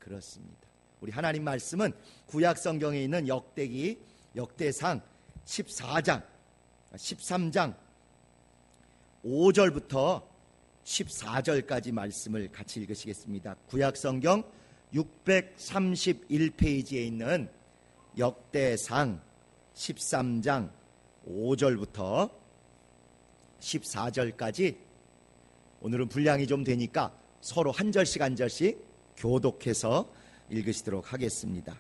그렇습니다. 우리 하나님 말씀은 구약 성경에 있는 역대상 13장 5절부터 14절까지 말씀을 같이 읽으시겠습니다. 구약 성경 631페이지에 있는 역대상 13장 5절부터 14절까지 오늘은 분량이 좀 되니까 서로 한 절씩 교독해서 읽으시도록 하겠습니다.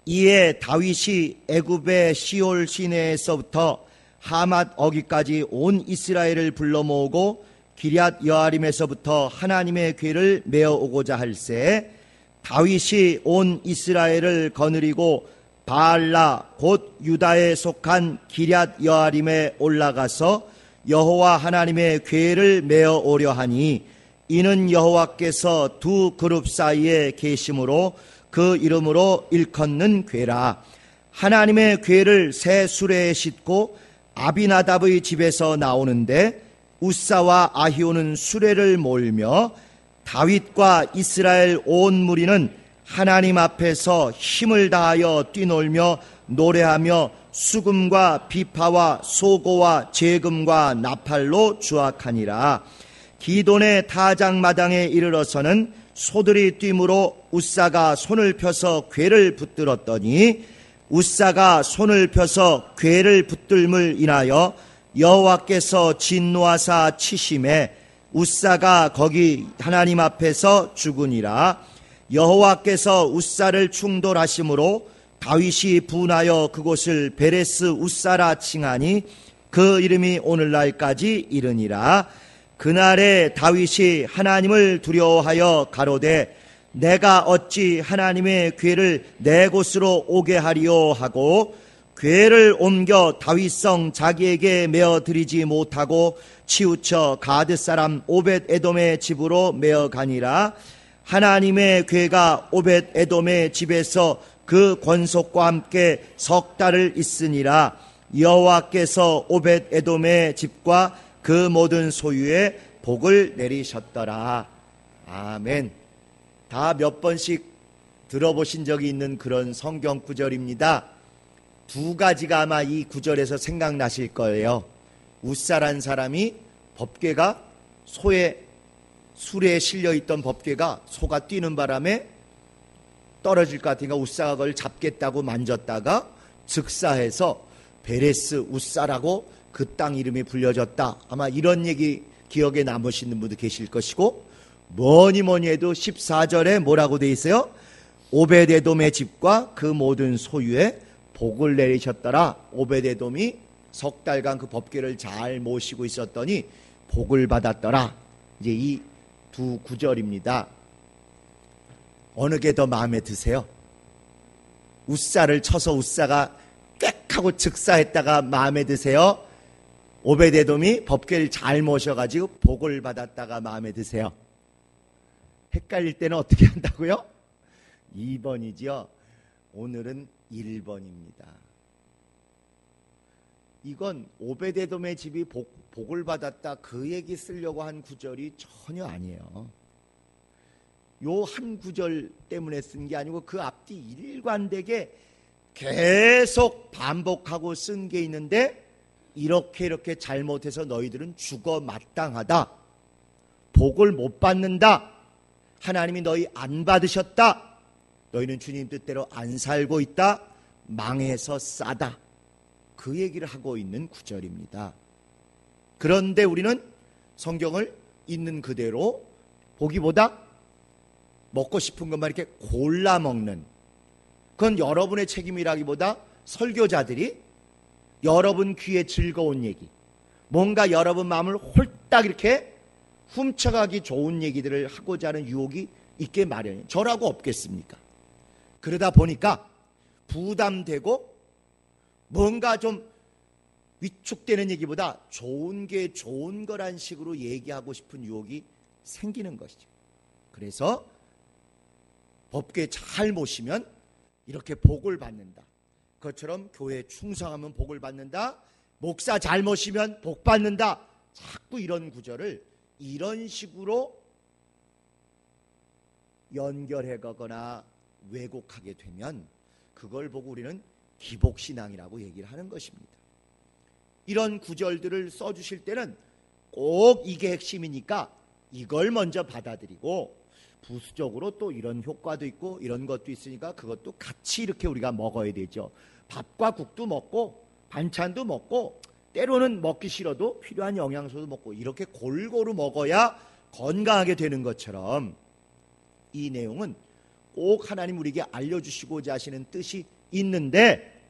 이에 다윗이 애굽의 시올 시내에서부터 하맛 어기까지 온 이스라엘을 불러 모으고 기럇 여아림에서부터 하나님의 궤를 메어 오고자 할새 다윗이 온 이스라엘을 거느리고 바알라 곧 유다에 속한 기럇 여아림에 올라가서 여호와 하나님의 궤를 메어 오려 하니 이는 여호와께서 두 그룹 사이에 계심으로 그 이름으로 일컫는 궤라. 하나님의 궤를 새 수레에 싣고 아비나답의 집에서 나오는데 우사와 아히오는 수레를 몰며 다윗과 이스라엘 온 무리는 하나님 앞에서 힘을 다하여 뛰놀며 노래하며 수금과 비파와 소고와 제금과 나팔로 주악하니라. 기돈의 타작마당에 이르러서는 소들이 뛰므로 우사가 손을 펴서 궤를 붙들었더니 우사가 손을 펴서 궤를 붙들물 인하여 여호와께서 진노하사 치심에 우사가 거기 하나님 앞에서 죽으니라. 여호와께서 우사를 충돌하심으로 다윗이 분하여 그곳을 베레스 우사라 칭하니 그 이름이 오늘날까지 이르니라. 그날에 다윗이 하나님을 두려워하여 가로되 내가 어찌 하나님의 궤를 내 곳으로 오게 하리요 하고 궤를 옮겨 다윗성 자기에게 메어 드리지 못하고 치우쳐 가드 사람 오벳 에돔의 집으로 메어 가니라. 하나님의 궤가 오벳 에돔의 집에서 그 권속과 함께 석 달을 있으니라. 여호와께서 오벳 에돔의 집과 그 모든 소유에 복을 내리셨더라. 아멘. 다 몇 번씩 들어보신 적이 있는 그런 성경 구절입니다. 두 가지가 아마 이 구절에서 생각나실 거예요. 우사란 사람이 법궤가 수레에 실려있던 법궤가 소가 뛰는 바람에 떨어질 것 같으니까 우사가 그걸 잡겠다고 만졌다가 즉사해서 베레스 우사라고 그 땅 이름이 불려졌다. 아마 이런 얘기 기억에 남으시는 분도 계실 것이고, 뭐니 해도 14절에 뭐라고 돼 있어요? 오벳에돔의 집과 그 모든 소유에 복을 내리셨더라. 오벳에돔이 석 달간 그 법궤를 잘 모시고 있었더니 복을 받았더라. 이제 이 두 구절입니다. 어느 게 더 마음에 드세요? 우사를 쳐서 우사가 꽥하고 즉사했다가 마음에 드세요? 오벳에돔이 법궤를 잘 모셔가지고 복을 받았다가 마음에 드세요? 헷갈릴 때는 어떻게 한다고요? 2번이지요. 오늘은 1번입니다. 이건 오벳에돔의 집이 복을 받았다 그 얘기 쓰려고 한 구절이 전혀 아니에요. 요 한 구절 때문에 쓴 게 아니고 그 앞뒤 일관되게 계속 반복하고 쓴 게 있는데, 이렇게 잘못해서 너희들은 죽어 마땅하다, 복을 못 받는다, 하나님이 너희 안 받으셨다, 너희는 주님 뜻대로 안 살고 있다, 망해서 싸다, 그 얘기를 하고 있는 구절입니다. 그런데 우리는 성경을 있는 그대로 보기보다 먹고 싶은 것만 이렇게 골라 먹는, 그건 여러분의 책임이라기보다 설교자들이 여러분 귀에 즐거운 얘기, 뭔가 여러분 마음을 홀딱 이렇게 훔쳐가기 좋은 얘기들을 하고자 하는 유혹이 있게 마련이에요. 저라고 없겠습니까? 그러다 보니까 부담되고 뭔가 좀 위축되는 얘기보다 좋은 게 좋은 거란 식으로 얘기하고 싶은 유혹이 생기는 것이죠. 그래서 법궤 잘 모시면 이렇게 복을 받는다, 그것처럼 교회에 충성하면 복을 받는다, 목사 잘 모시면 복 받는다, 자꾸 이런 구절을 이런 식으로 연결해 가거나 왜곡하게 되면 그걸 보고 우리는 기복신앙이라고 얘기를 하는 것입니다. 이런 구절들을 써주실 때는 꼭 이게 핵심이니까 이걸 먼저 받아들이고 부수적으로 또 이런 효과도 있고 이런 것도 있으니까 그것도 같이 이렇게 우리가 먹어야 되죠. 밥과 국도 먹고 반찬도 먹고 때로는 먹기 싫어도 필요한 영양소도 먹고 이렇게 골고루 먹어야 건강하게 되는 것처럼 이 내용은 꼭 하나님 우리에게 알려주시고자 하시는 뜻이 있는데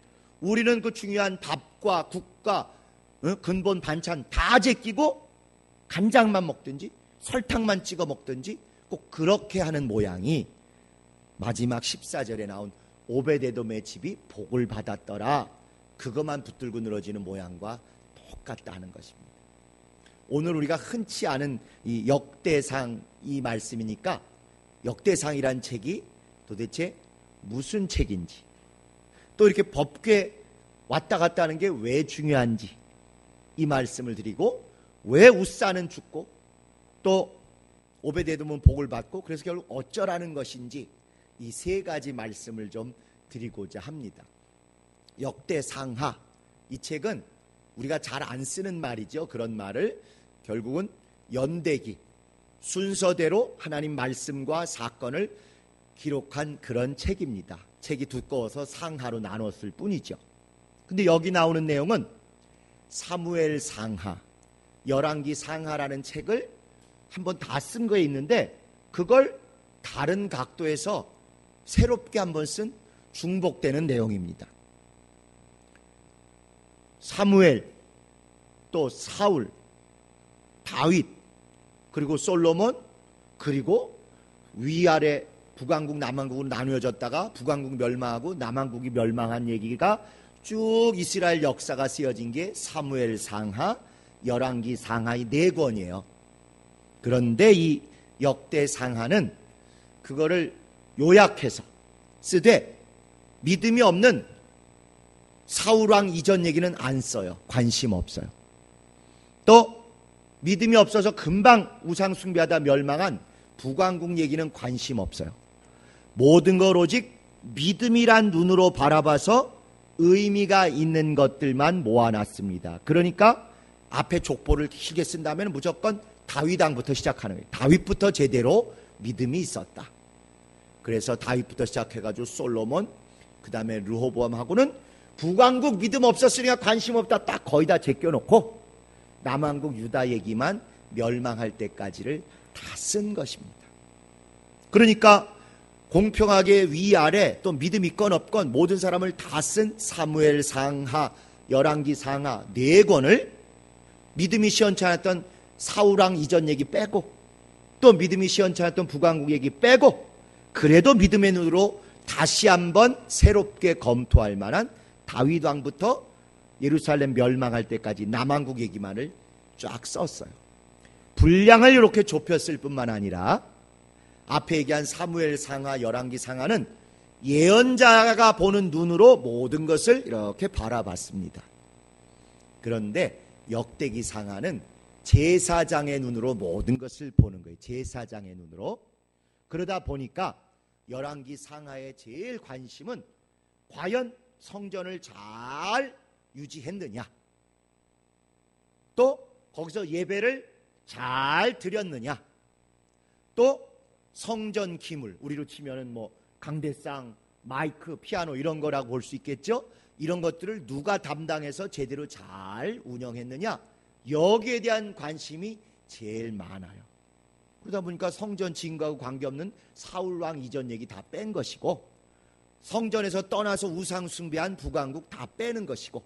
우리는 그 중요한 밥과 국과 근본 반찬 다 제끼고 간장만 먹든지 설탕만 찍어 먹든지 꼭 그렇게 하는 모양이 마지막 14절에 나온 오베데돔의 집이 복을 받았더라. 그것만 붙들고 늘어지는 모양과 똑같다는 것입니다. 오늘 우리가 흔치 않은 이 역대상 이 말씀이니까 역대상이란 책이 도대체 무슨 책인지 또 이렇게 법궤 왔다 갔다 하는 게 왜 중요한지 이 말씀을 드리고 왜 웃사는 죽고 또 오베데돔은 복을 받고 그래서 결국 어쩌라는 것인지 이 세 가지 말씀을 좀 드리고자 합니다. 역대상하 이 책은 우리가 잘 안 쓰는 말이죠. 그런 말을 결국은 연대기 순서대로 하나님 말씀과 사건을 기록한 그런 책입니다. 책이 두꺼워서 상하로 나눴을 뿐이죠. 근데 여기 나오는 내용은 사무엘 상하, 열왕기 상하라는 책을 한번 다 쓴 거에 있는데 그걸 다른 각도에서 새롭게 한번 쓴 중복되는 내용입니다. 사무엘, 또 사울, 다윗, 그리고 솔로몬, 그리고 위아래 북왕국 남왕국으로 나누어졌다가 북왕국 멸망하고 남왕국이 멸망한 얘기가 쭉 이스라엘 역사가 쓰여진 게 사무엘 상하, 열왕기 상하의 4권이에요. 그런데 이 역대 상하는 그거를 요약해서 쓰되 믿음이 없는 사울왕 이전 얘기는 안 써요. 관심 없어요. 또 믿음이 없어서 금방 우상 숭배하다 멸망한 북왕국 얘기는 관심 없어요. 모든 걸 오직 믿음이란 눈으로 바라봐서 의미가 있는 것들만 모아놨습니다. 그러니까 앞에 족보를 길게 쓴다면 무조건 다윗왕부터 시작하는 거예요. 다윗부터 제대로 믿음이 있었다. 그래서 다윗부터 시작해가지고 솔로몬, 그 다음에 르호보암하고는 북왕국 믿음 없었으니까 관심 없다 딱 거의 다 제껴놓고 남왕국 유다 얘기만 멸망할 때까지를 다 쓴 것입니다. 그러니까 공평하게 위아래 또 믿음 있건 없건 모든 사람을 다 쓴 사무엘 상하, 열왕기 상하 4권을 믿음이 시원찮았던 사울왕 이전 얘기 빼고 또 믿음이 시원찮았던 북왕국 얘기 빼고 그래도 믿음의 눈으로 다시 한번 새롭게 검토할 만한 다윗왕부터 예루살렘 멸망할 때까지 남왕국 얘기만을 쫙 썼어요. 분량을 이렇게 좁혔을 뿐만 아니라 앞에 얘기한 사무엘 상하, 열왕기 상하는 예언자가 보는 눈으로 모든 것을 이렇게 바라봤습니다. 그런데 역대기 상하는 제사장의 눈으로 모든 것을 보는 거예요. 제사장의 눈으로. 그러다 보니까 열왕기 상하의 제일 관심은 과연 성전을 잘 유지했느냐, 또 거기서 예배를 잘 드렸느냐, 또 성전 기물, 우리로 치면은 뭐 강대상, 마이크, 피아노 이런 거라고 볼 수 있겠죠. 이런 것들을 누가 담당해서 제대로 잘 운영했느냐, 여기에 대한 관심이 제일 많아요. 그러다 보니까 성전 지금과 관계없는 사울왕 이전 얘기 다 뺀 것이고, 성전에서 떠나서 우상 숭배한 북왕국 다 빼는 것이고,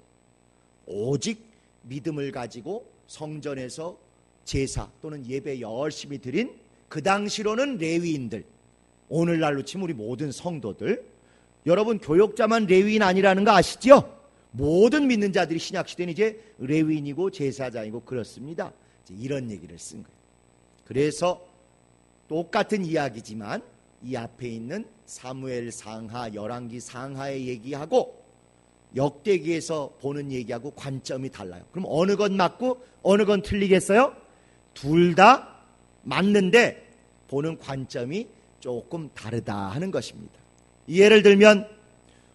오직 믿음을 가지고 성전에서 제사 또는 예배 열심히 드린 그 당시로는 레위인들, 오늘날로 치면 우리 모든 성도들, 여러분 교역자만 레위인 아니라는 거 아시죠? 모든 믿는 자들이 신약시대는 이제 레위인이고 제사장이고 그렇습니다. 이제 이런 얘기를 쓴 거예요. 그래서 똑같은 이야기지만 이 앞에 있는 사무엘 상하, 열왕기 상하의 얘기하고 역대기에서 보는 얘기하고 관점이 달라요. 그럼 어느 건 맞고 어느 건 틀리겠어요? 둘 다 맞는데 보는 관점이 조금 다르다 하는 것입니다. 예를 들면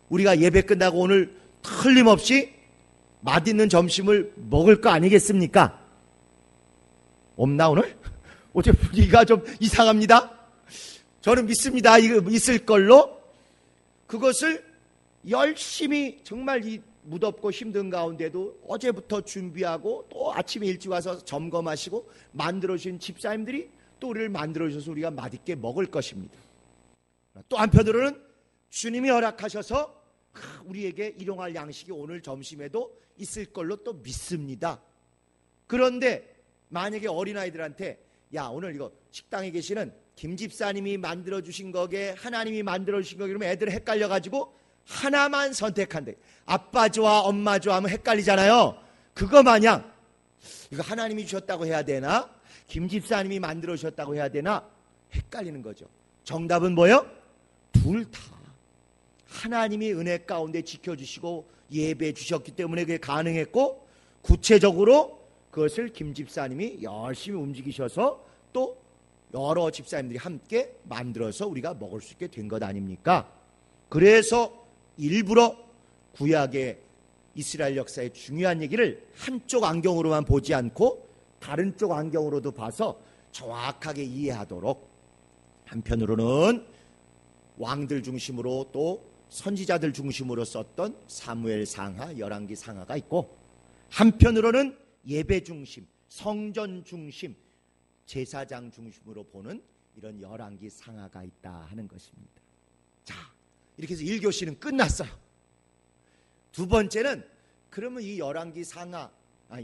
우리가 예배 끝나고 오늘 틀림없이 맛있는 점심을 먹을 거 아니겠습니까? 없나 오늘? 어제 분위기가 좀 이상합니다. 저는 믿습니다. 이거 있을 걸로. 그것을 열심히 정말 이 무덥고 힘든 가운데도 어제부터 준비하고 또 아침에 일찍 와서 점검하시고 만들어주신 집사님들이 또 우리를 만들어주셔서 우리가 맛있게 먹을 것입니다. 또 한편으로는 주님이 허락하셔서 우리에게 일용할 양식이 오늘 점심에도 있을 걸로 또 믿습니다. 그런데 만약에 어린아이들한테 야 오늘 이거 식당에 계시는 김 집사님이 만들어주신 거게 하나님이 만들어주신 거게 그러면 애들은 헷갈려가지고 하나만 선택한대. 아빠 좋아 엄마 좋아 하면 헷갈리잖아요. 그거 마냥 이거 하나님이 주셨다고 해야 되나 김 집사님이 만들어 주셨다고 해야 되나 헷갈리는 거죠. 정답은 뭐예요? 둘 다 하나님이 은혜 가운데 지켜주시고 예배 주셨기 때문에 그게 가능했고 구체적으로 그것을 김 집사님이 열심히 움직이셔서 또 여러 집사님들이 함께 만들어서 우리가 먹을 수 있게 된 것 아닙니까? 그래서 일부러 구약의 이스라엘 역사의 중요한 얘기를 한쪽 안경으로만 보지 않고 다른 쪽 안경으로도 봐서 정확하게 이해하도록 한편으로는 왕들 중심으로 또 선지자들 중심으로 썼던 사무엘 상하, 열왕기 상하가 있고 한편으로는 예배 중심, 성전 중심, 제사장 중심으로 보는 이런 열왕기 상하가 있다 하는 것입니다. 자, 이렇게 해서 1교시는 끝났어요. 두 번째는 그러면 이 열왕기 상하,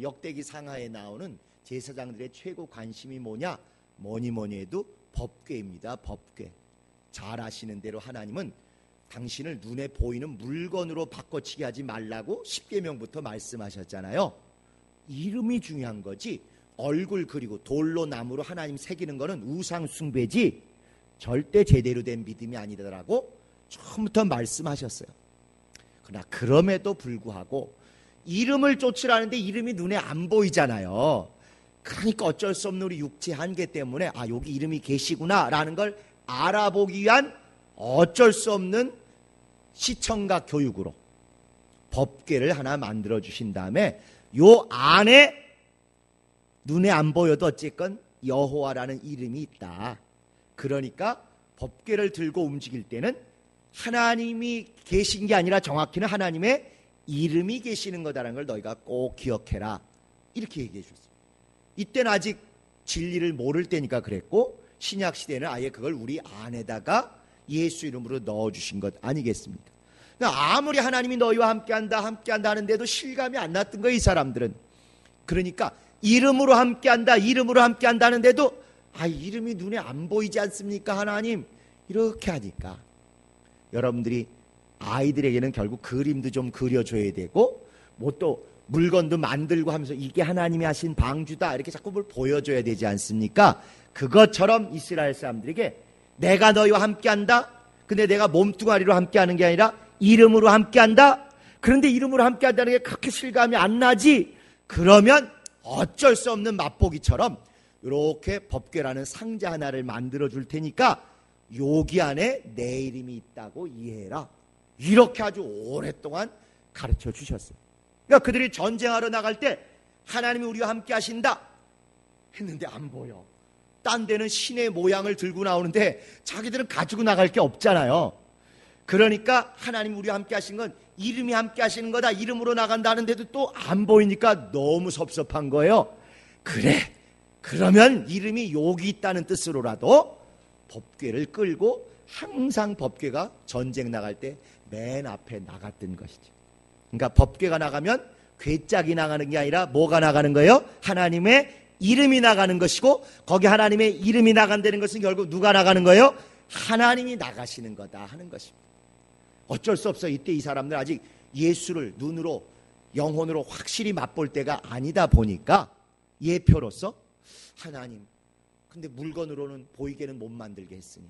역대기 상하에 나오는 제사장들의 최고 관심이 뭐냐? 뭐니 해도 법궤입니다. 법궤. 잘 아시는 대로 하나님은 당신을 눈에 보이는 물건으로 바꿔치기 하지 말라고 십계명부터 말씀하셨잖아요. 이름이 중요한 거지 얼굴 그리고 돌로 나무로 하나님 새기는 거는 우상 숭배지 절대 제대로 된 믿음이 아니더라고 처음부터 말씀하셨어요. 그러나 그럼에도 불구하고 이름을 쫓으라는데 이름이 눈에 안 보이잖아요. 그러니까 어쩔 수 없는 우리 육체 한계 때문에 아 여기 이름이 계시구나 라는 걸 알아보기 위한 어쩔 수 없는 시청각 교육으로 법궤를 하나 만들어 주신 다음에 요 안에 눈에 안 보여도 어쨌건 여호와라는 이름이 있다. 그러니까 법궤를 들고 움직일 때는 하나님이 계신 게 아니라 정확히는 하나님의 이름이 계시는 거다라는 걸 너희가 꼭 기억해라. 이렇게 얘기해 주셨어요. 이때는 아직 진리를 모를 때니까 그랬고 신약 시대는 아예 그걸 우리 안에다가 예수 이름으로 넣어주신 것 아니겠습니까? 그러니까 아무리 하나님이 너희와 함께한다 하는데도 실감이 안 났던 거예요. 이 사람들은. 그러니까 이름으로 함께한다 하는데도 이름이 눈에 안 보이지 않습니까 하나님? 이렇게 하니까 여러분들이 아이들에게는 결국 그림도 좀 그려줘야 되고 뭐 또 물건도 만들고 하면서 이게 하나님이 하신 방주다 이렇게 자꾸 뭘 보여줘야 되지 않습니까? 그것처럼 이스라엘 사람들에게 내가 너희와 함께한다. 근데 내가 몸뚱아리로 함께하는 게 아니라 이름으로 함께한다. 그런데 이름으로 함께한다는 게 그렇게 실감이 안 나지. 그러면 어쩔 수 없는 맛보기처럼 이렇게 법궤라는 상자 하나를 만들어 줄 테니까 여기 안에 내 이름이 있다고 이해해라. 이렇게 아주 오랫동안 가르쳐 주셨어요. 그러니까 그들이 전쟁하러 나갈 때 하나님이 우리와 함께 하신다 했는데 안 보여. 딴 데는 신의 모양을 들고 나오는데 자기들은 가지고 나갈 게 없잖아요. 그러니까 하나님이 우리와 함께 하신 건 이름이 함께 하시는 거다. 이름으로 나간다는데도 또 안 보이니까 너무 섭섭한 거예요. 그래, 그러면 이름이 여기 있다는 뜻으로라도 법궤를 끌고 항상 법궤가 전쟁 나갈 때 맨 앞에 나갔던 것이죠. 그러니까 법궤가 나가면 궤짝이 나가는 게 아니라 뭐가 나가는 거예요? 하나님의 이름이 나가는 것이고 거기 하나님의 이름이 나간다는 것은 결국 누가 나가는 거예요? 하나님이 나가시는 거다 하는 것입니다. 어쩔 수 없어요. 이때 이 사람들 아직 예수를 눈으로 영혼으로 확실히 맛볼 때가 아니다 보니까 예표로서 하나님 근데 물건으로는 보이게는 못 만들게 했으니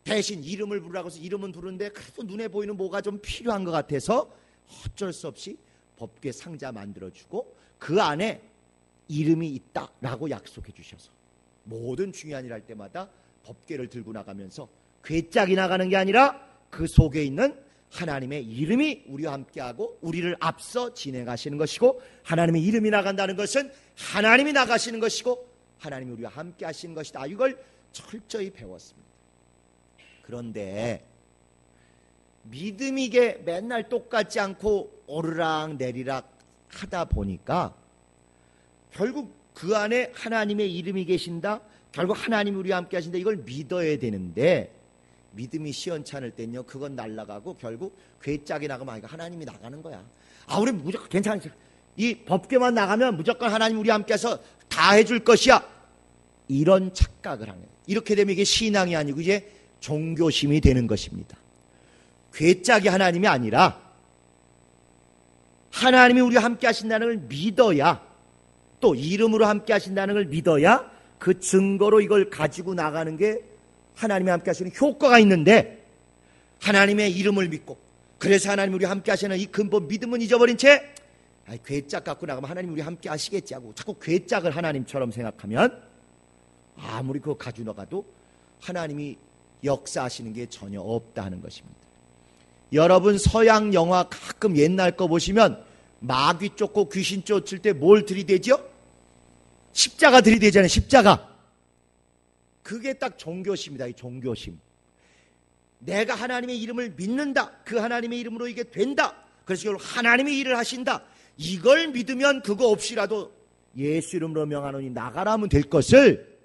대신 이름을 부르라고 해서 이름은 부르는데 그래도 눈에 보이는 뭐가 좀 필요한 것 같아서 어쩔 수 없이 법궤 상자 만들어주고 그 안에 이름이 있다라고 약속해 주셔서 모든 중요한 일 할 때마다 법궤를 들고 나가면서 괴짝이 나가는 게 아니라 그 속에 있는 하나님의 이름이 우리와 함께하고 우리를 앞서 진행하시는 것이고, 하나님의 이름이 나간다는 것은 하나님이 나가시는 것이고 하나님이 우리와 함께 하시는 것이다. 이걸 철저히 배웠습니다. 그런데 믿음이게 맨날 똑같지 않고 오르락 내리락 하다 보니까 결국 그 안에 하나님의 이름이 계신다, 결국 하나님이 우리와 함께 하신다, 이걸 믿어야 되는데 믿음이 시원찮을 땐요 그건 날아가고 결국 괴짝이 나가면 하나님이 나가는 거야. 우리 무조건 괜찮지, 이 법궤만 나가면 무조건 하나님 우리와 함께해서 다 해줄 것이야, 이런 착각을 하는 거예요. 이렇게 되면 이게 신앙이 아니고 이제 종교심이 되는 것입니다. 괴짝이 하나님이 아니라 하나님이 우리와 함께 하신다는 걸 믿어야, 또 이름으로 함께 하신다는 걸 믿어야 그 증거로 이걸 가지고 나가는 게 하나님이 함께 하시는 효과가 있는데, 하나님의 이름을 믿고 그래서 하나님이 우리와 함께 하시는 이 근본 믿음은 잊어버린 채 괴짝 갖고 나가면 하나님이 우리와 함께 하시겠지 하고 자꾸 괴짝을 하나님처럼 생각하면 아무리 그거 가지고 나가도 하나님이 역사하시는 게 전혀 없다 하는 것입니다. 여러분 서양 영화 가끔 옛날 거 보시면 마귀 쫓고 귀신 쫓을 때 뭘 들이대죠? 십자가 들이대잖아요. 십자가. 그게 딱 종교심이다. 이 종교심. 내가 하나님의 이름을 믿는다, 그 하나님의 이름으로 이게 된다, 그래서 결국 하나님이 일을 하신다, 이걸 믿으면 그거 없이라도 예수 이름으로 명하노니 나가라 하면 될 것을,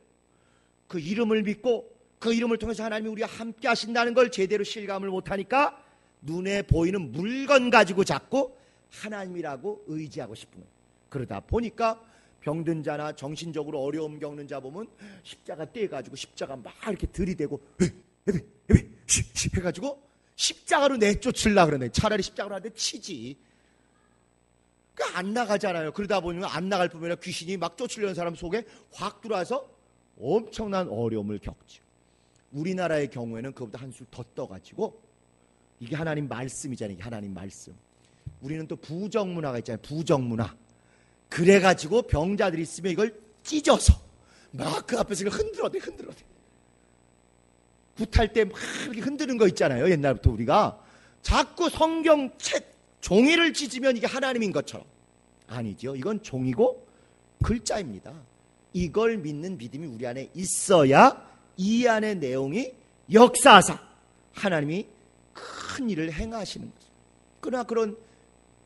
그 이름을 믿고 그 이름을 통해서 하나님이 우리와 함께 하신다는 걸 제대로 실감을 못하니까 눈에 보이는 물건 가지고 자꾸 하나님이라고 의지하고 싶은 거예요. 그러다 보니까 병든 자나 정신적으로 어려움 겪는 자 보면 십자가 떼가지고 십자가 막 이렇게 들이대고 해가지고 십자가로 내쫓으려고 그러네. 차라리 십자가로 한대 치지. 안 나가잖아요. 그러다 보면 안 나갈 뿐만 아니라 귀신이 막 쫓으려는 사람 속에 확 들어와서 엄청난 어려움을 겪죠. 우리나라의 경우에는 그것보다 한술 더 떠가지고, 이게 하나님 말씀이잖아요. 이게 하나님 말씀. 우리는 또 부정문화가 있잖아요. 부정문화. 그래가지고 병자들이 있으면 이걸 찢어서 막 그 앞에서 흔들어대. 굿할 때 막 이렇게 흔드는 거 있잖아요. 옛날부터 우리가 자꾸 성경책 종이를 찢으면 이게 하나님인 것처럼. 아니죠. 이건 종이고 글자입니다. 이걸 믿는 믿음이 우리 안에 있어야 이 안의 내용이 역사하사 하나님이 큰 일을 행하시는 거죠. 그러나 그런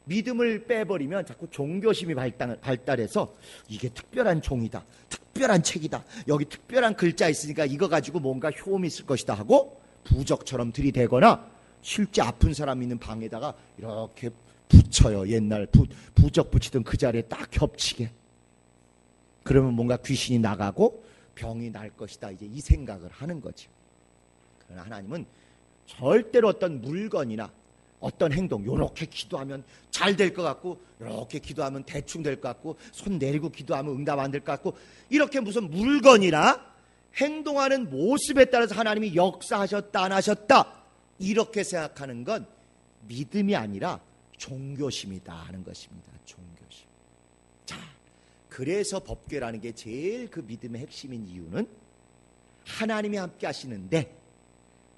믿음을 빼버리면 자꾸 종교심이 발달해서 이게 특별한 종이다, 특별한 책이다, 여기 특별한 글자 있으니까 이거 가지고 뭔가 효험이 있을 것이다 하고 부적처럼 들이대거나 실제 아픈 사람 있는 방에다가 이렇게 붙여요. 옛날 부적 붙이던 그 자리에 딱 겹치게. 그러면 뭔가 귀신이 나가고 병이 날 것이다, 이제 이 생각을 하는 거죠. 그러나 하나님은 절대로 어떤 물건이나 어떤 행동, 요렇게 기도하면 잘 될 것 같고, 요렇게 기도하면 대충 될 것 같고, 손 내리고 기도하면 응답 안 될 것 같고, 이렇게 무슨 물건이나 행동하는 모습에 따라서 하나님이 역사하셨다 안 하셨다 이렇게 생각하는 건 믿음이 아니라 종교심이다 하는 것입니다. 종교심. 자, 그래서 법궤라는 게 제일 그 믿음의 핵심인 이유는 하나님이 함께 하시는데,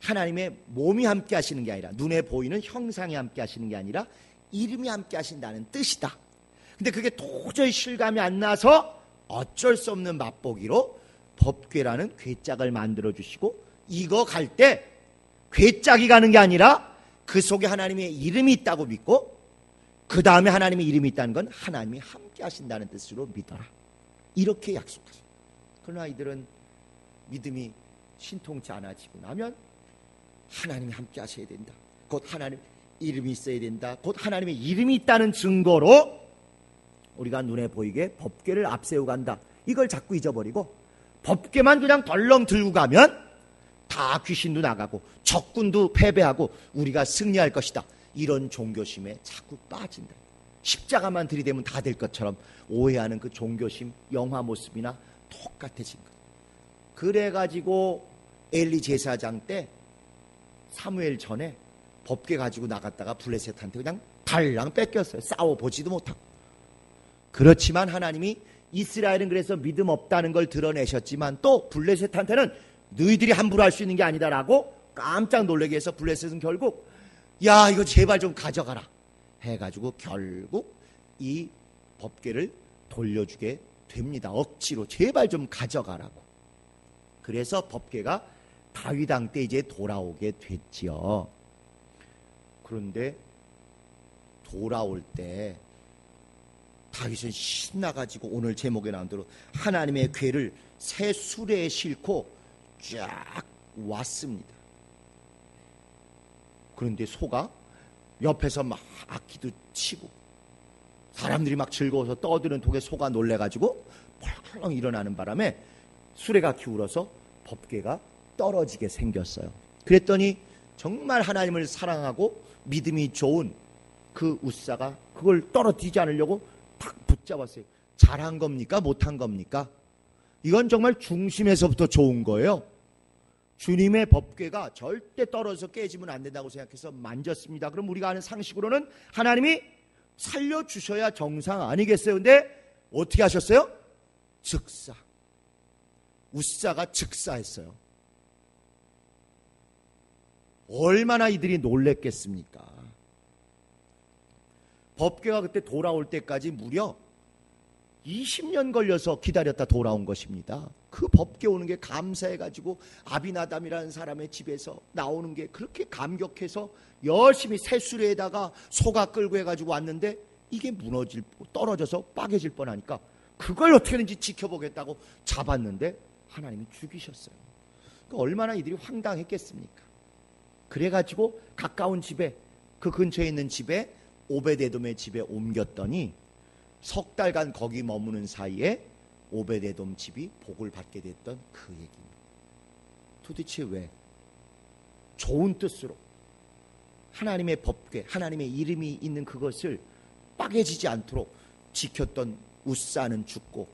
하나님의 몸이 함께 하시는 게 아니라, 눈에 보이는 형상이 함께 하시는 게 아니라 이름이 함께 하신다는 뜻이다. 근데 그게 도저히 실감이 안 나서 어쩔 수 없는 맛보기로 법궤라는 괴짝을 만들어 주시고, 이거 갈 때 괴짝이 가는 게 아니라 그 속에 하나님의 이름이 있다고 믿고, 그 다음에 하나님의 이름이 있다는 건 하나님이 함께 하신다는 뜻으로 믿어라, 이렇게 약속하죠. 그러나 이들은 믿음이 신통치 않아지고 나면 하나님이 함께 하셔야 된다, 곧 하나님 이름이 있어야 된다, 곧 하나님의 이름이 있다는 증거로 우리가 눈에 보이게 법궤를 앞세우고 간다, 이걸 자꾸 잊어버리고 법궤만 그냥 덜렁 들고 가면 다 귀신도 나가고 적군도 패배하고 우리가 승리할 것이다, 이런 종교심에 자꾸 빠진다. 십자가만 들이대면 다 될 것처럼 오해하는 그 종교심 영화 모습이나 똑같아진 거예요. 그래가지고 엘리 제사장 때 사무엘 전에 법궤 가지고 나갔다가 블레셋한테 그냥 달랑 뺏겼어요. 싸워보지도 못하고. 그렇지만 하나님이 이스라엘은 그래서 믿음 없다는 걸 드러내셨지만 또 블레셋한테는 너희들이 함부로 할 수 있는 게 아니다라고 깜짝 놀라게 해서 블레셋은 결국 야 이거 제발 좀 가져가라 해가지고 결국 이 법궤를 돌려주게 됩니다. 억지로 제발 좀 가져가라고. 그래서 법궤가 다윗 왕 때 이제 돌아오게 됐지요. 그런데 돌아올 때 다윗은 신나가지고 오늘 제목에 나온 대로 하나님의 궤를 새 수레에 싣고 쫙 왔습니다. 그런데 소가 옆에서 막 악기도 치고 사람들이 막 즐거워서 떠드는 독에 소가 놀래가지고 펄렁 일어나는 바람에 수레가 기울어서 법궤가 떨어지게 생겼어요. 그랬더니 정말 하나님을 사랑하고 믿음이 좋은 그 웃사가 그걸 떨어뜨리지 않으려고 탁 붙잡았어요. 잘한 겁니까? 못한 겁니까? 이건 정말 중심에서부터 좋은 거예요. 주님의 법궤가 절대 떨어져서 깨지면 안 된다고 생각해서 만졌습니다. 그럼 우리가 아는 상식으로는 하나님이 살려주셔야 정상 아니겠어요? 근데 어떻게 하셨어요? 즉사. 웃사가 즉사했어요. 얼마나 이들이 놀랬겠습니까? 법궤가 그때 돌아올 때까지 무려 20년 걸려서 기다렸다 돌아온 것입니다. 그 법궤 오는 게 감사해가지고 아비나담이라는 사람의 집에서 나오는 게 그렇게 감격해서 열심히 새수레에다가 소가 끌고 해가지고 왔는데 이게 무너질, 떨어져서 빠개질 뻔하니까 그걸 어떻게든지 지켜보겠다고 잡았는데 하나님이 죽이셨어요. 그러니까 얼마나 이들이 황당했겠습니까? 그래가지고 가까운 집에, 그 근처에 있는 집에 오베데돔의 집에 옮겼더니 석 달간 거기 머무는 사이에 오베데돔 집이 복을 받게 됐던 그 얘기입니다. 도대체 왜? 좋은 뜻으로 하나님의 법궤, 하나님의 이름이 있는 그것을 빠개지지 않도록 지켰던 웃사는 죽고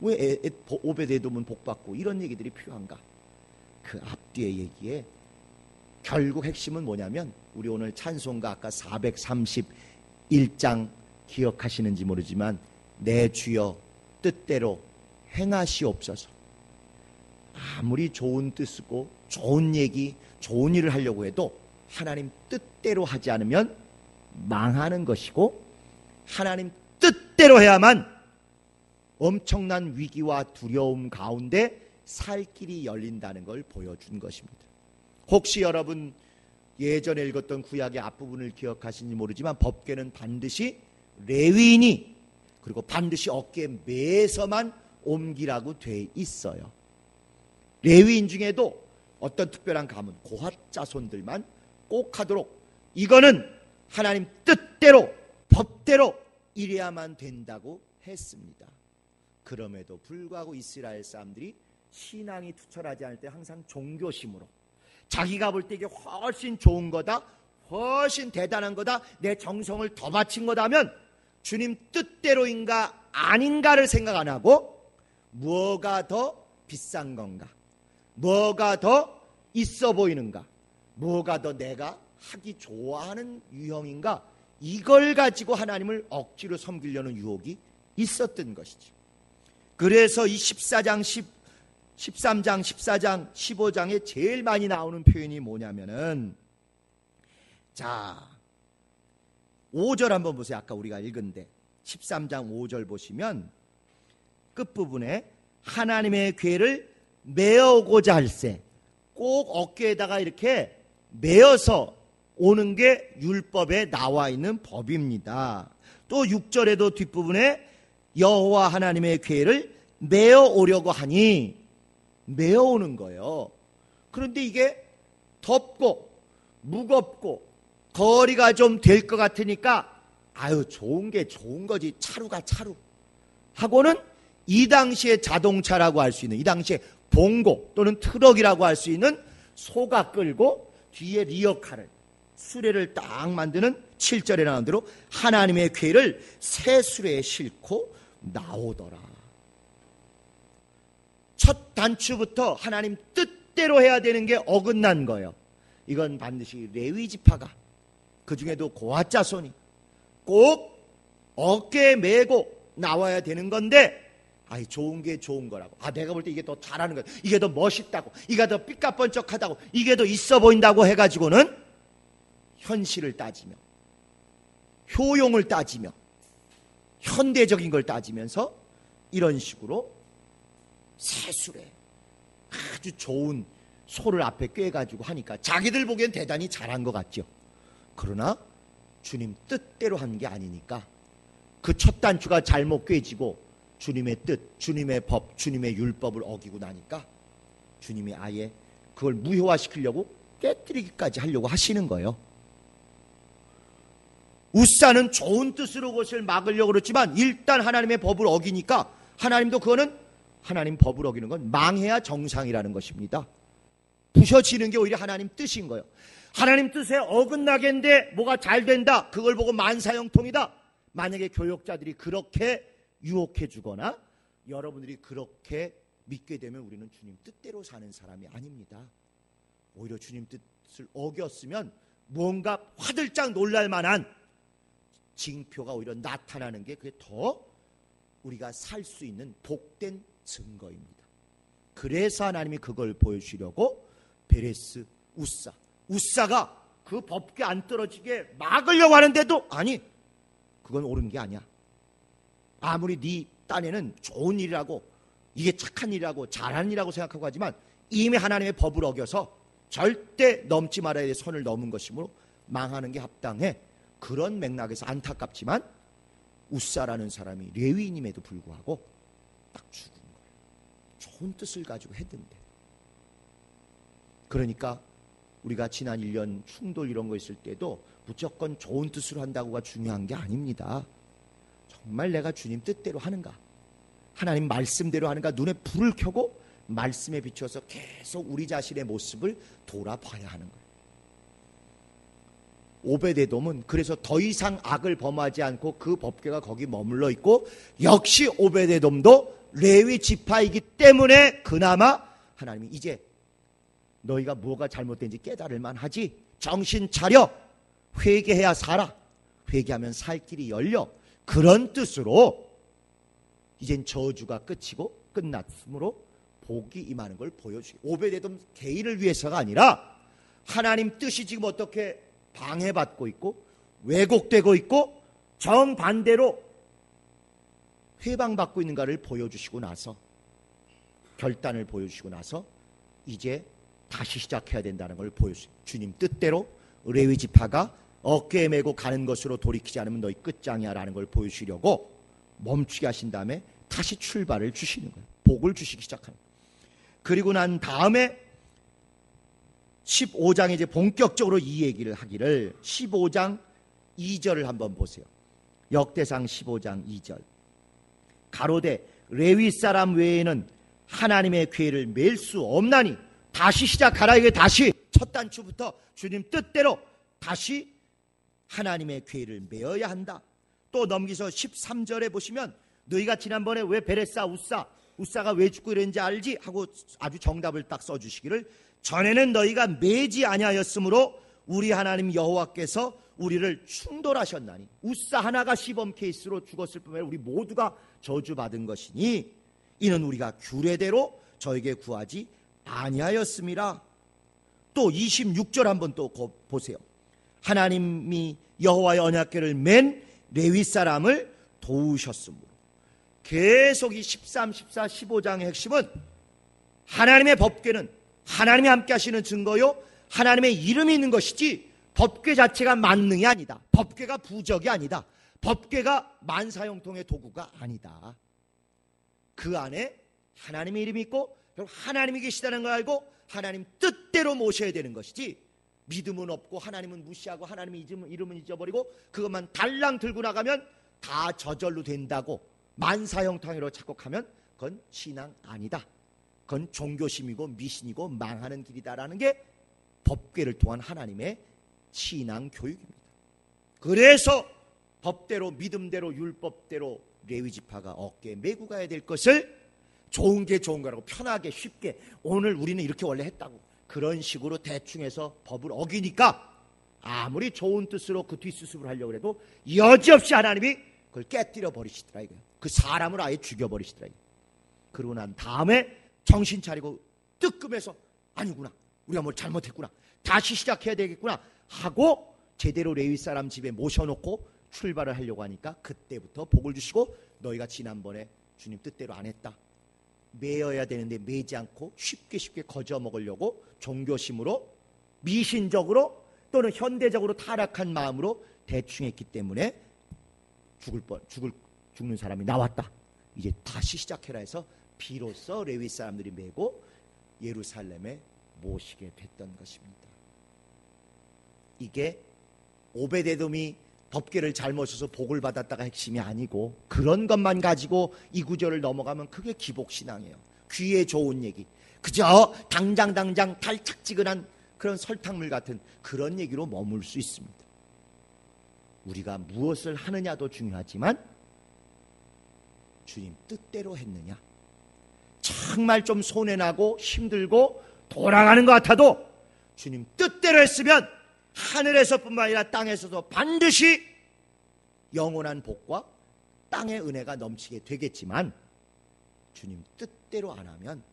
왜 오베데돔은 복받고 이런 얘기들이 필요한가? 그 앞뒤의 얘기에 결국 핵심은 뭐냐면 우리 오늘 찬송가 아까 431장 기억하시는지 모르지만 내 주여 뜻대로 행하시옵소서. 아무리 좋은 뜻이고 좋은 얘기, 좋은 일을 하려고 해도 하나님 뜻대로 하지 않으면 망하는 것이고 하나님 뜻대로 해야만 엄청난 위기와 두려움 가운데 살 길이 열린다는 걸 보여준 것입니다. 혹시 여러분 예전에 읽었던 구약의 앞부분을 기억하시는지 모르지만 법궤는 반드시 레위인이 그리고 반드시 어깨에 매서만 옮기라고 돼 있어요. 레위인 중에도 어떤 특별한 가문, 고핫 자손들만 꼭 하도록 이거는 하나님 뜻대로 법대로 이래야만 된다고 했습니다. 그럼에도 불구하고 이스라엘 사람들이 신앙이 투철하지 않을 때 항상 종교심으로 자기가 볼 때 이게 훨씬 좋은 거다, 훨씬 대단한 거다, 내 정성을 더 바친 거다 하면 주님 뜻대로인가 아닌가를 생각 안 하고 뭐가 더 비싼 건가, 뭐가 더 있어 보이는가, 뭐가 더 내가 하기 좋아하는 유형인가, 이걸 가지고 하나님을 억지로 섬기려는 유혹이 있었던 것이지. 그래서 이 13장, 14장, 15장에 제일 많이 나오는 표현이 뭐냐면은 자 5절 한번 보세요. 아까 우리가 읽은데 13장 5절 보시면 끝부분에 하나님의 궤를 메어오고자 할세 꼭 어깨에다가 이렇게 메어서 오는 게 율법에 나와 있는 법입니다. 또 6절에도 뒷부분에 여호와 하나님의 궤를 메어 오려고 하니 메어 오는 거예요. 그런데 이게 덥고 무겁고 거리가 좀 될 것 같으니까 아유 좋은 게 좋은 거지, 차루가 차루 하고는 이 당시에 자동차라고 할 수 있는, 이 당시에 봉고 또는 트럭이라고 할 수 있는 소가 끌고 뒤에 리어카를 수레를 딱 만드는 7절에 나온 대로 하나님의 궤를 새 수레에 싣고 나오더라. 첫 단추부터 하나님 뜻대로 해야 되는 게 어긋난 거예요. 이건 반드시 레위 지파가, 그 중에도 고핫 자손이 꼭 어깨에 메고 나와야 되는 건데 아이, 좋은 게 좋은 거라고. 내가 볼 때 이게 더 잘하는 거야. 이게 더 멋있다고. 이게 더 삐까뻔쩍하다고. 이게 더 있어 보인다고 해가지고는 현실을 따지며, 효용을 따지며, 현대적인 걸 따지면서 이런 식으로 세술에 아주 좋은 소를 앞에 꿰가지고 하니까 자기들 보기엔 대단히 잘한 것 같죠. 그러나 주님 뜻대로 한 게 아니니까 그 첫 단추가 잘못 꿰지고 주님의 뜻, 주님의 법, 주님의 율법을 어기고 나니까 주님이 아예 그걸 무효화시키려고 깨뜨리기까지 하려고 하시는 거예요. 웃사는 좋은 뜻으로 그것을 막으려고 그랬지만 일단 하나님의 법을 어기니까 하나님도 그거는 하나님 법을 어기는 건 망해야 정상이라는 것입니다. 부셔지는 게 오히려 하나님 뜻인 거예요. 하나님 뜻에 어긋나겠는데 뭐가 잘 된다. 그걸 보고 만사형통이다. 만약에 교역자들이 그렇게 유혹해 주거나 여러분들이 그렇게 믿게 되면 우리는 주님 뜻대로 사는 사람이 아닙니다. 오히려 주님 뜻을 어겼으면 뭔가 화들짝 놀랄 만한 징표가 오히려 나타나는 게 그게 더 우리가 살 수 있는 복된 증거입니다. 그래서 하나님이 그걸 보여주려고 베레스, 웃사가 그 법궤 안 떨어지게 막으려고 하는데도 아니, 그건 옳은 게 아니야. 아무리 네 딴에는 좋은 일이라고, 이게 착한 일이라고, 잘하는 일이라고 생각하고 하지만 이미 하나님의 법을 어겨서 절대 넘지 말아야 될 선을 넘은 것이므로 망하는 게 합당해. 그런 맥락에서 안타깝지만 웃사라는 사람이 레위인임에도 불구하고 딱 죽은 거예요. 좋은 뜻을 가지고 했는데. 그러니까 우리가 지난 1년 충돌 이런 거 있을 때도 무조건 좋은 뜻으로 한다고가 중요한 게 아닙니다. 정말 내가 주님 뜻대로 하는가, 하나님 말씀대로 하는가, 눈에 불을 켜고 말씀에 비춰서 계속 우리 자신의 모습을 돌아봐야 하는 거예요. 오베데돔은 그래서 더 이상 악을 범하지 않고 그 법궤가 거기 머물러 있고, 역시 오베데돔도 레위 지파이기 때문에 그나마 하나님이 이제 너희가 뭐가 잘못된지 깨달을 만하지, 정신 차려, 회개해야 살아, 회개하면 살 길이 열려, 그런 뜻으로 이젠 저주가 끝이고 끝났으므로 복이 임하는 걸 보여주기. 오베데돔 개인을 위해서가 아니라 하나님 뜻이 지금 어떻게 방해받고 있고 왜곡되고 있고 정반대로 회방받고 있는가를 보여주시고 나서, 결단을 보여주시고 나서 이제 다시 시작해야 된다는 걸 보여주세요. 주님 뜻대로 레위 지파가 어깨에 메고 가는 것으로 돌이키지 않으면 너희 끝장이야 라는 걸 보여주시려고 멈추게 하신 다음에 다시 출발을 주시는 거예요. 복을 주시기 시작하는 거예요. 그리고 난 다음에 15장에 이제 본격적으로 이 얘기를 하기를, 15장 2절을 한번 보세요. 역대상 15장 2절. 가로되 레위 사람 외에는 하나님의 궤를 맬 수 없나니, 다시 시작하라. 이게 다시 첫 단추부터 주님 뜻대로 다시 하나님의 궤를 메어야 한다. 또 넘기서 13절에 보시면 너희가 지난번에 왜 베레사 웃사가 왜 죽고 이랬는지 알지? 하고 아주 정답을 딱 써주시기를, 전에는 너희가 매지 아니하였으므로 우리 하나님 여호와께서 우리를 충돌하셨나니, 웃사 하나가 시범 케이스로 죽었을 뿐만 아니라 우리 모두가 저주받은 것이니 이는 우리가 규례대로 저에게 구하지 아니하였음이라. 또 26절 한번 또 보세요. 하나님이 여호와의 언약궤를 맨 레위 사람을 도우셨으므로. 계속 이 13, 14, 15장의 핵심은 하나님의 법궤는 하나님이 함께 하시는 증거요, 하나님의 이름이 있는 것이지 법궤 자체가 만능이 아니다. 법궤가 부적이 아니다. 법궤가 만사형통의 도구가 아니다. 그 안에 하나님의 이름이 있고 하나님이 계시다는 걸 알고 하나님 뜻대로 모셔야 되는 것이지, 믿음은 없고 하나님은 무시하고 하나님의 이름은 잊어버리고 그것만 달랑 들고 나가면 다 저절로 된다고 만사형통으로 착각하면 그건 신앙 아니다. 그건 종교심이고 미신이고 망하는 길이다라는 게 법궤를 통한 하나님의 신앙 교육입니다. 그래서 법대로, 믿음대로, 율법대로 레위 지파가 어깨에 메고 가야 될 것을 좋은 게 좋은 거라고 편하게 쉽게, 오늘 우리는 이렇게 원래 했다고 그런 식으로 대충 해서 법을 어기니까 아무리 좋은 뜻으로 그 뒷수습을 하려고 해도 여지없이 하나님이 그걸 깨뜨려 버리시더라 이거예요. 그 사람을 아예 죽여버리시더라 이거예요. 그러고 난 다음에 정신 차리고 뜨끔해서 아니구나, 우리가 뭘 잘못했구나, 다시 시작해야 되겠구나 하고 제대로 레위 사람 집에 모셔놓고 출발을 하려고 하니까 그때부터 복을 주시고 너희가 지난번에 주님 뜻대로 안 했다, 매여야 되는데 매지 않고 쉽게 거저 먹으려고 종교심으로 미신적으로 또는 현대적으로 타락한 마음으로 대충 했기 때문에 죽는 사람이 나왔다. 이제 다시 시작해라 해서 비로소 레위 사람들이 메고 예루살렘에 모시게 됐던 것입니다. 이게 오베데돔이 법궤를 잘못해서 복을 받았다가 핵심이 아니고, 그런 것만 가지고 이 구절을 넘어가면 그게 기복신앙이에요. 귀에 좋은 얘기, 그저 당장 달짝지근한 그런 설탕물 같은 그런 얘기로 머물 수 있습니다. 우리가 무엇을 하느냐도 중요하지만 주님 뜻대로 했느냐, 정말 좀 손해나고 힘들고 돌아가는 것 같아도 주님 뜻대로 했으면 하늘에서뿐만 아니라 땅에서도 반드시 영원한 복과 땅의 은혜가 넘치게 되겠지만, 주님 뜻대로 안 하면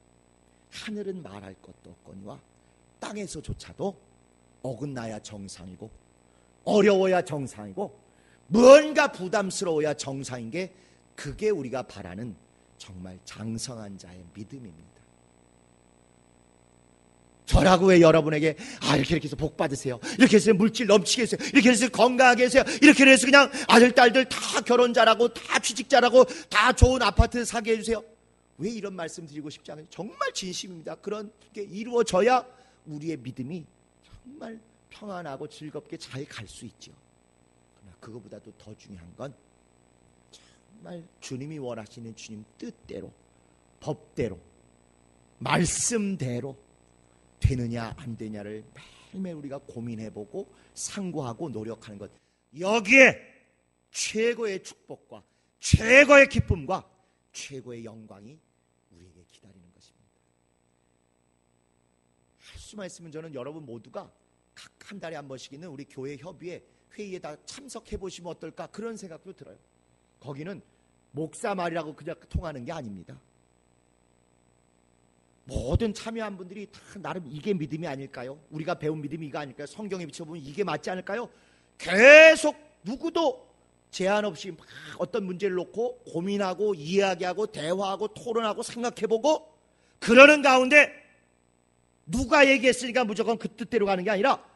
하늘은 말할 것도 없거니와 땅에서조차도 어긋나야 정상이고 어려워야 정상이고 무언가 부담스러워야 정상인 게, 그게 우리가 바라는 정말 장성한 자의 믿음입니다. 저라고 왜 여러분에게 이렇게 해서 복 받으세요, 이렇게 해서 물질 넘치게 해서, 이렇게 해서 건강하게 해서, 이렇게 해서 그냥 아들 딸들 다 결혼 잘하고 다 취직 잘하고 다 좋은 아파트 사게 해주세요, 왜 이런 말씀 드리고 싶지 않아요? 정말 진심입니다. 그런 게 이루어져야 우리의 믿음이 정말 평안하고 즐겁게 잘 갈 수 있죠. 그러나 그거보다도 더 중요한 건 정말 주님이 원하시는 주님 뜻대로, 법대로, 말씀대로 되느냐 안 되냐를 매일매일 우리가 고민해보고 상고하고 노력하는 것, 여기에 최고의 축복과 최고의 기쁨과 최고의 영광이 우리에게 기다리는 것입니다. 할 수만 있으면 저는 여러분 모두가 각 한 달에 한 번씩 있는 우리 교회 협의회 회의에 다 참석해 보시면 어떨까, 그런 생각도 들어요. 거기는 목사 말이라고 그냥 통하는 게 아닙니다. 모든 참여한 분들이 다 나름 이게 믿음이 아닐까요? 우리가 배운 믿음이 이거 아닐까요? 성경에 비춰보면 이게 맞지 않을까요? 계속 누구도 제한 없이 막 어떤 문제를 놓고 고민하고 이야기하고 대화하고 토론하고 생각해보고 그러는 가운데 누가 얘기했으니까 무조건 그 뜻대로 가는 게 아니라,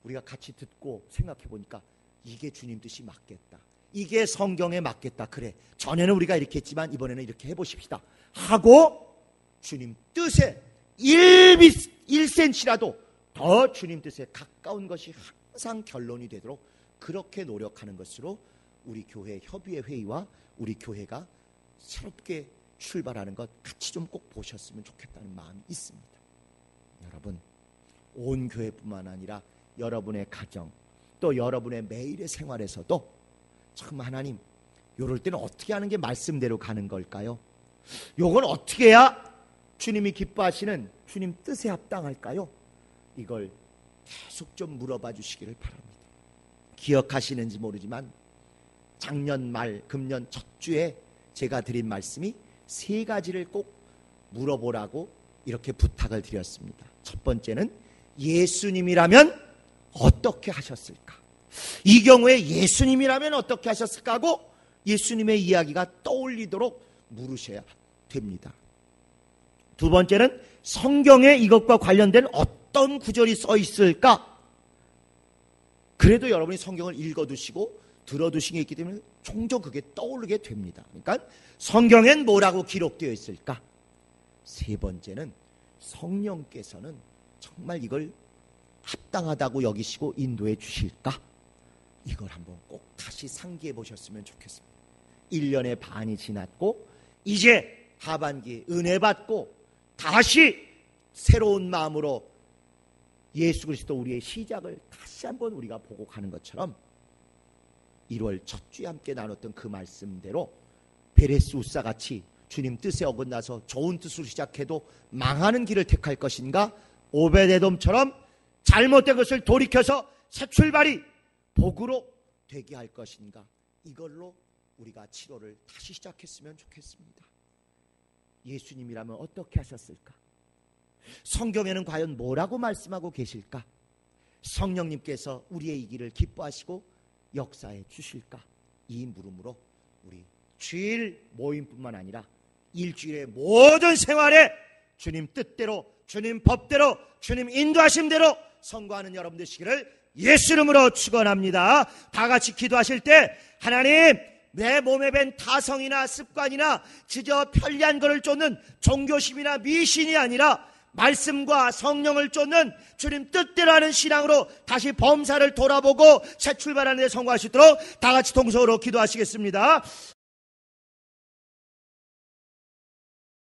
우리가 같이 듣고 생각해보니까 이게 주님 뜻이 맞겠다, 이게 성경에 맞겠다, 그래 전에는 우리가 이렇게 했지만 이번에는 이렇게 해보십시다 하고 주님 뜻에 1cm라도 더 주님 뜻에 가까운 것이 항상 결론이 되도록 그렇게 노력하는 것으로 우리 교회 협의회 회의와 우리 교회가 새롭게 출발하는 것 같이 좀 꼭 보셨으면 좋겠다는 마음이 있습니다. 여러분, 온 교회뿐만 아니라 여러분의 가정, 또 여러분의 매일의 생활에서도 참 하나님, 이럴 때는 어떻게 하는 게 말씀대로 가는 걸까요? 요건 어떻게 해야 주님이 기뻐하시는 주님 뜻에 합당할까요? 이걸 계속 좀 물어봐 주시기를 바랍니다. 기억하시는지 모르지만 작년 말 금년 첫 주에 제가 드린 말씀이 3가지를 꼭 물어보라고 이렇게 부탁을 드렸습니다. 첫 번째는 예수님이라면 어떻게 하셨을까? 이 경우에 예수님이라면 어떻게 하셨을까 하고 예수님의 이야기가 떠올리도록 물으셔야 됩니다. 두 번째는 성경에 이것과 관련된 어떤 구절이 써 있을까? 그래도 여러분이 성경을 읽어두시고 들어두신 게 있기 때문에 종종 그게 떠오르게 됩니다. 그러니까 성경엔 뭐라고 기록되어 있을까? 세 번째는 성령께서는 정말 이걸 합당하다고 여기시고 인도해 주실까? 이걸 한번 꼭 다시 상기해 보셨으면 좋겠습니다. 1년의 반이 지났고 이제 하반기에 은혜 받고 다시 새로운 마음으로 예수 그리스도 우리의 시작을 다시 한번 우리가 보고 가는 것처럼 1월 첫 주에 함께 나눴던 그 말씀대로 베레스 우사같이 주님 뜻에 어긋나서 좋은 뜻으로 시작해도 망하는 길을 택할 것인가, 오베데돔처럼 잘못된 것을 돌이켜서 새 출발이 복으로 되게 할 것인가, 이걸로 우리가 7월을 다시 시작했으면 좋겠습니다. 예수님이라면 어떻게 하셨을까? 성경에는 과연 뭐라고 말씀하고 계실까? 성령님께서 우리의 이 길을 기뻐하시고 역사해 주실까? 이 물음으로 우리 주일 모임뿐만 아니라 일주일의 모든 생활에 주님 뜻대로, 주님 법대로, 주님 인도하심대로 선거하는 여러분 되시기를 예수 이름으로 축원합니다. 다 같이 기도하실 때 하나님, 내 몸에 밴 타성이나 습관이나 그저 편리한 것을 쫓는 종교심이나 미신이 아니라 말씀과 성령을 쫓는 주님 뜻대로 하는 신앙으로 다시 범사를 돌아보고 새 출발하는 데 성공할 수 있도록 다 같이 동서로 기도하시겠습니다.